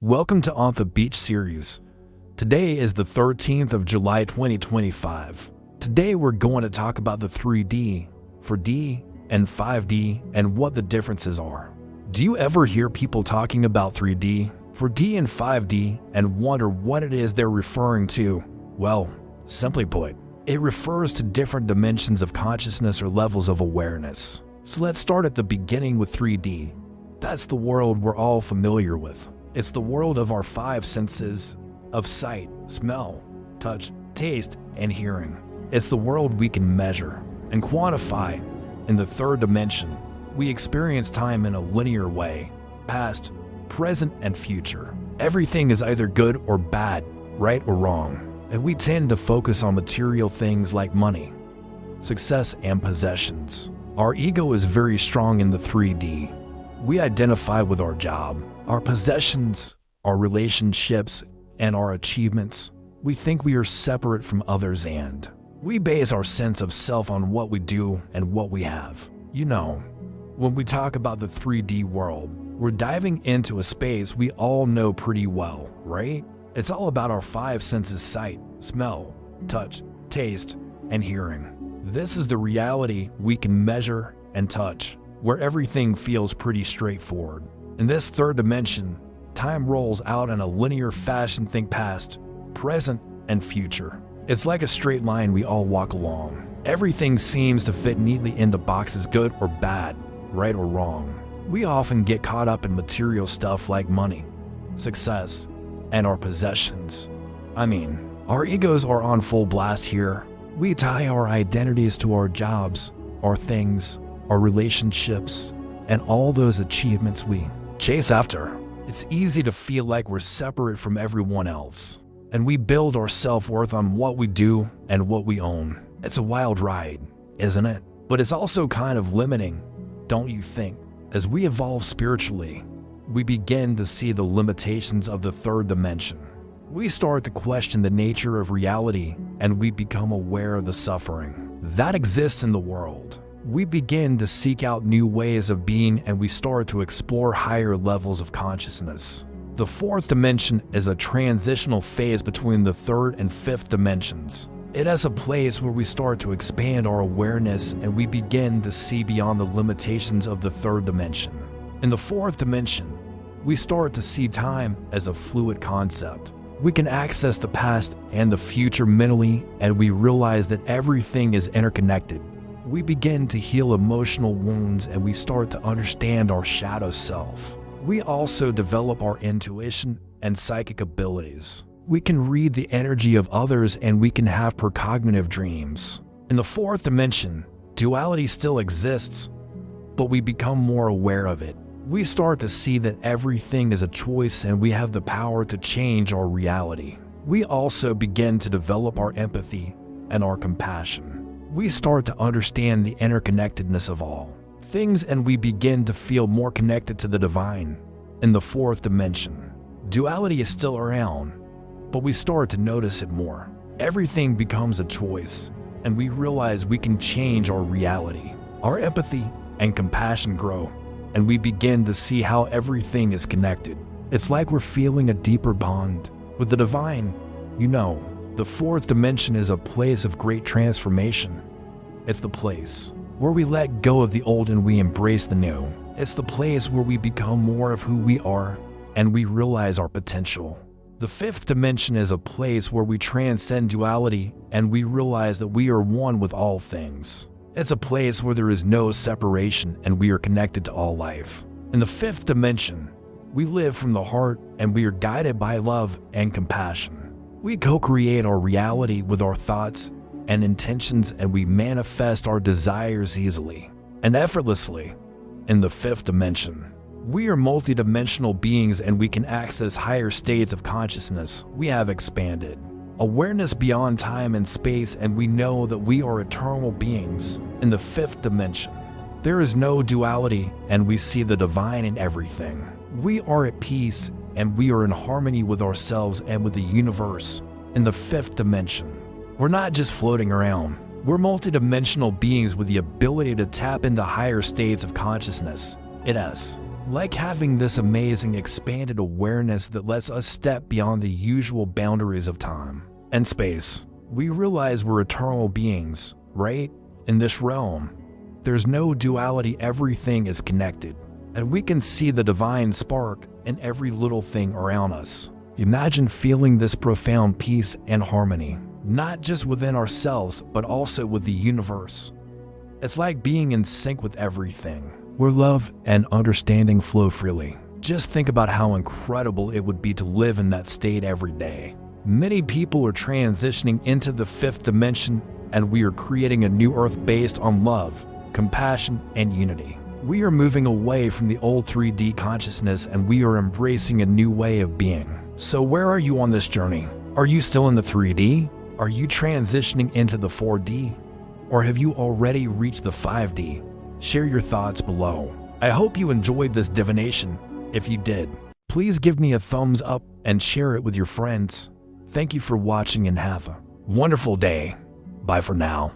Welcome to On the Beach series. Today is the 13th of July 2025. Today we're going to talk about the 3D, 4D, and 5D and what the differences are. Do you ever hear people talking about 3D, 4D, and 5D and wonder what it is they're referring to? Well, simply put, it refers to different dimensions of consciousness or levels of awareness. So let's start at the beginning with 3D. That's the world we're all familiar with. It's the world of our five senses of sight, smell, touch, taste, and hearing. It's the world we can measure and quantify. In the third dimension, we experience time in a linear way, past, present, and future. Everything is either good or bad, right or wrong, and we tend to focus on material things like money, success, and possessions. Our ego is very strong in the 3D. We identify with our job, our possessions, our relationships, and our achievements. We think we are separate from others, and we base our sense of self on what we do and what we have. You know, when we talk about the 3D world, we're diving into a space we all know pretty well, right? It's all about our five senses: sight, smell, touch, taste, and hearing. This is the reality we can measure and touch, where everything feels pretty straightforward. In this third dimension, time rolls out in a linear fashion. Think past, present, and future. It's like a straight line we all walk along. Everything seems to fit neatly into boxes: good or bad, right or wrong. We often get caught up in material stuff like money, success, and our possessions. Our egos are on full blast here. We tie our identities to our jobs, our things, our relationships, and all those achievements we chase after. It's easy to feel like we're separate from everyone else, and we build our self-worth on what we do and what we own. It's a wild ride, isn't it? But it's also kind of limiting, don't you think? As we evolve spiritually, we begin to see the limitations of the third dimension. We start to question the nature of reality, and we become aware of the suffering that exists in the world. We begin to seek out new ways of being, and we start to explore higher levels of consciousness. The fourth dimension is a transitional phase between the third and fifth dimensions. It is a place where we start to expand our awareness, and we begin to see beyond the limitations of the third dimension. In the fourth dimension, we start to see time as a fluid concept. We can access the past and the future mentally, and we realize that everything is interconnected. We begin to heal emotional wounds, and we start to understand our shadow self. We also develop our intuition and psychic abilities. We can read the energy of others, and we can have precognitive dreams. In the fourth dimension, duality still exists, but we become more aware of it. We start to see that everything is a choice, and we have the power to change our reality. We also begin to develop our empathy and our compassion. We start to understand the interconnectedness of all things, and we begin to feel more connected to the divine. In the fourth dimension, duality is still around, but we start to notice it more. Everything becomes a choice, and we realize we can change our reality. Our empathy and compassion grow, and we begin to see how everything is connected. It's like we're feeling a deeper bond with the divine. You know, the fourth dimension is a place of great transformation. It's the place where we let go of the old and we embrace the new. It's the place where we become more of who we are, and we realize our potential. The fifth dimension is a place where we transcend duality, and we realize that we are one with all things. It's a place where there is no separation, and we are connected to all life. In the fifth dimension, we live from the heart, and we are guided by love and compassion. We co-create our reality with our thoughts and intentions, and we manifest our desires easily and effortlessly. In the fifth dimension, we are multidimensional beings, and we can access higher states of consciousness. We have expanded awareness beyond time and space, and we know that we are eternal beings. In the fifth dimension, there is no duality, and we see the divine in everything. We are at peace, and we are in harmony with ourselves and with the universe. In the fifth dimension, we're not just floating around. We're multidimensional beings with the ability to tap into higher states of consciousness. It is Like having this amazing expanded awareness that lets us step beyond the usual boundaries of time and space. We realize we're eternal beings, right? In this realm, there's no duality, everything is connected, and we can see the divine spark in every little thing around us. Imagine feeling this profound peace and harmony, not just within ourselves, but also with the universe. It's like being in sync with everything, where love and understanding flow freely. Just think about how incredible it would be to live in that state every day. Many people are transitioning into the fifth dimension, and we are creating a new earth based on love, compassion, and unity. We are moving away from the old 3D consciousness, and we are embracing a new way of being. So where are you on this journey? Are you still in the 3D? Are you transitioning into the 4D? Or have you already reached the 5D? Share your thoughts below. I hope you enjoyed this divination. If you did, please give me a thumbs up and share it with your friends. Thank you for watching and have a wonderful day. Bye for now.